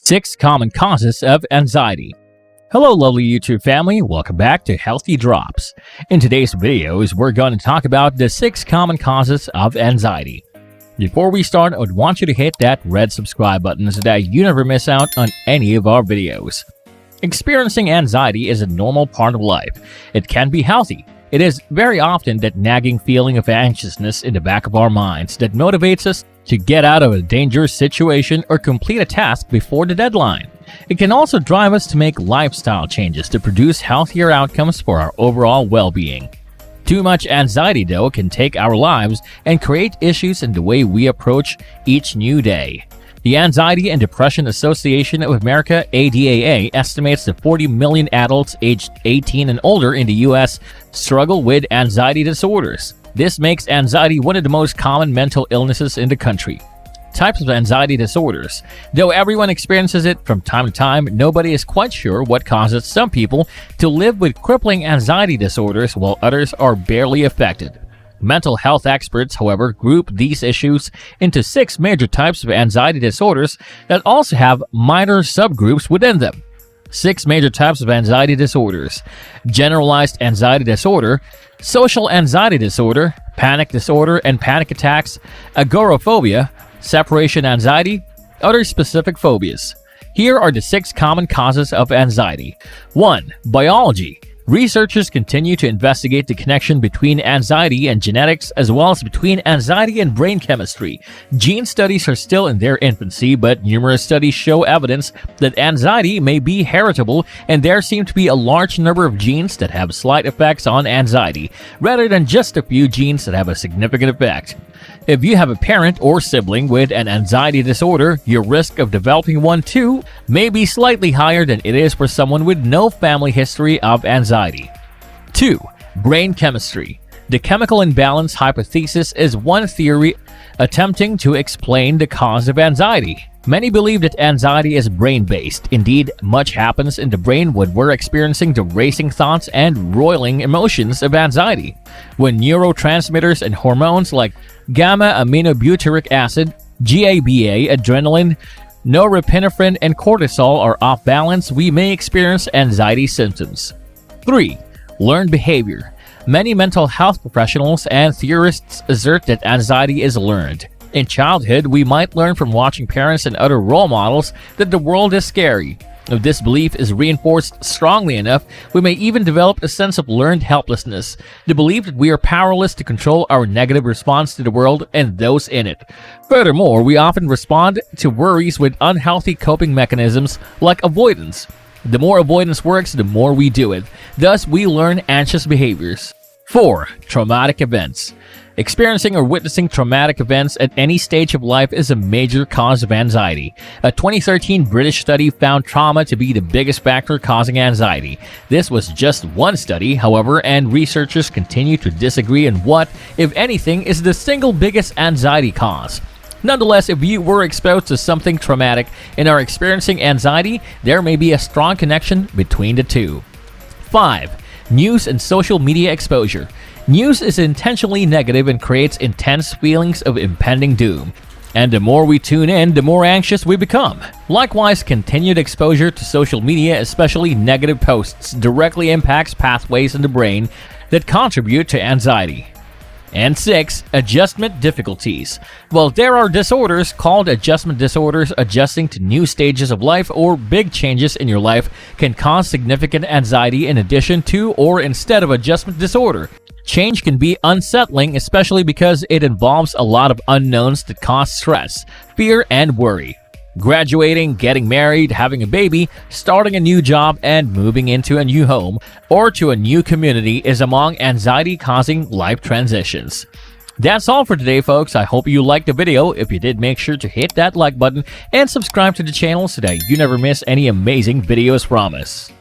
6 Common Causes of Anxiety. Hello lovely YouTube family, welcome back to Healthy Drops. In today's videos, we're going to talk about the 6 common causes of anxiety. Before we start, I would want you to hit that red subscribe button so that you never miss out on any of our videos. Experiencing anxiety is a normal part of life. It can be healthy. It is very often that nagging feeling of anxiousness in the back of our minds that motivates us to get out of a dangerous situation or complete a task before the deadline. It can also drive us to make lifestyle changes to produce healthier outcomes for our overall well-being. Too much anxiety, though, can take our lives and create issues in the way we approach each new day. The Anxiety and Depression Association of America, ADAA, estimates that 40 million adults aged 18 and older in the U.S. struggle with anxiety disorders. This makes anxiety one of the most common mental illnesses in the country. Types of anxiety disorders. Though everyone experiences it from time to time, nobody is quite sure what causes some people to live with crippling anxiety disorders while others are barely affected. Mental health experts, however, group these issues into 6 major types of anxiety disorders that also have minor subgroups within them. 6 major types of anxiety disorders: generalized anxiety disorder, social anxiety disorder, panic disorder and panic attacks, agoraphobia, separation anxiety, other specific phobias. Here are the 6 common causes of anxiety. 1. Biology. Researchers continue to investigate the connection between anxiety and genetics, as well as between anxiety and brain chemistry. Gene studies are still in their infancy, but numerous studies show evidence that anxiety may be heritable, and there seem to be a large number of genes that have slight effects on anxiety, rather than just a few genes that have a significant effect. If you have a parent or sibling with an anxiety disorder, your risk of developing one too may be slightly higher than it is for someone with no family history of anxiety. 2. Brain chemistry. The chemical imbalance hypothesis is one theory attempting to explain the cause of anxiety. Many believe that anxiety is brain-based. Indeed, much happens in the brain when we're experiencing the racing thoughts and roiling emotions of anxiety. When neurotransmitters and hormones like gamma-aminobutyric acid, GABA, adrenaline, norepinephrine, and cortisol are off balance, we may experience anxiety symptoms. 3. Learned behavior. Many mental health professionals and theorists assert that anxiety is learned. In childhood, we might learn from watching parents and other role models that the world is scary. If this belief is reinforced strongly enough, we may even develop a sense of learned helplessness, the belief that we are powerless to control our negative response to the world and those in it. Furthermore, we often respond to worries with unhealthy coping mechanisms like avoidance. The more avoidance works, the more we do it. Thus, we learn anxious behaviors. 4. Traumatic events. Experiencing or witnessing traumatic events at any stage of life is a major cause of anxiety. A 2013 British study found trauma to be the biggest factor causing anxiety. This was just one study, however, and researchers continue to disagree on what, if anything, is the single biggest anxiety cause. Nonetheless, if you were exposed to something traumatic and are experiencing anxiety, there may be a strong connection between the two. 5. News and social media exposure. News is intentionally negative and creates intense feelings of impending doom. And the more we tune in, the more anxious we become. Likewise, continued exposure to social media, especially negative posts, directly impacts pathways in the brain that contribute to anxiety. And 6. Adjustment difficulties. While there are disorders called adjustment disorders, adjusting to new stages of life or big changes in your life can cause significant anxiety in addition to or instead of adjustment disorder. Change can be unsettling, especially because it involves a lot of unknowns that cause stress, fear, and worry. Graduating, getting married, having a baby, starting a new job, and moving into a new home or to a new community is among anxiety-causing life transitions. That's all for today, folks. I hope you liked the video. If you did, make sure to hit that like button and subscribe to the channel so that you never miss any amazing videos from us.